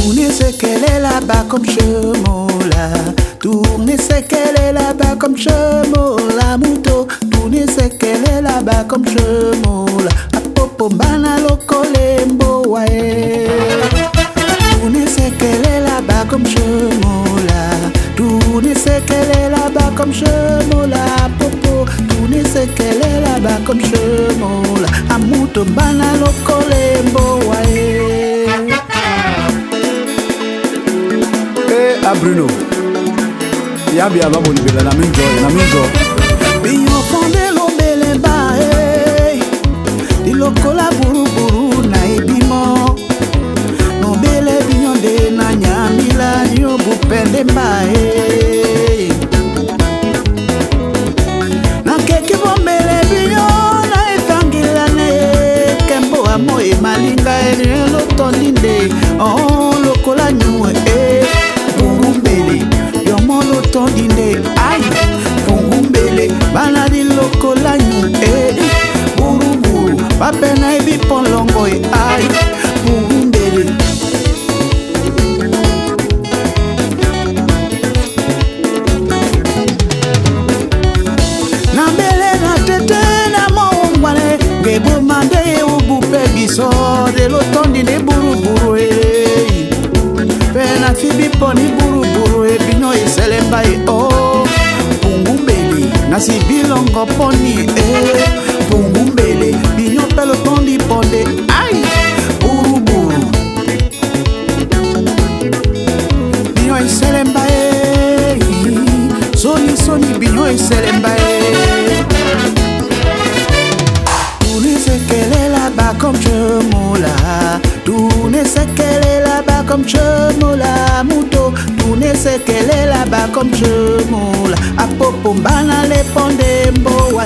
Tournez ce qu'elle est là-bas comme chemola. Tournez ce qu'elle est là-bas comme chemola. Mouto, tournez ce qu'elle est là-bas comme chemola. Apopo bana lokolembo wae. Tournez ce qu'elle est là-bas comme chemola. Tournez ce qu'elle est là-bas comme chemola. Popo, tournez ce qu'elle est là-bas comme chemola. Amuto bana lokolembo wae. A Bruno Yabi aba boni bela na minjo Biyo fonde lo bele ba di lokola buru buru na ebimo no bele biyo de na nyamila yo bupende ba na keke bombele biyo na efangila ne kembo amo e malinga e lo tondinde oh lokola nyue tondinde ay fungumbele bana di lokola nyu buru buru papena ibi polongo ay fungumbele na bele na tete na mongwane ngebo mande ubu pebiso de lo tondinde buru buru pena fibi poni buru buru ebino iselemba oh pungumbele nasi bilongo poni pungumbele bino pelo tondi ponde ay buru buru bino iselemba soni soni bino iselemba tournez ce qu'elle est là-bas comme chemola. Tournez ce qu'elle est là-bas comme chemola. Mouto, tournez ce qu'elle est là-bas comme chemola. Apopo mbana le pondembo.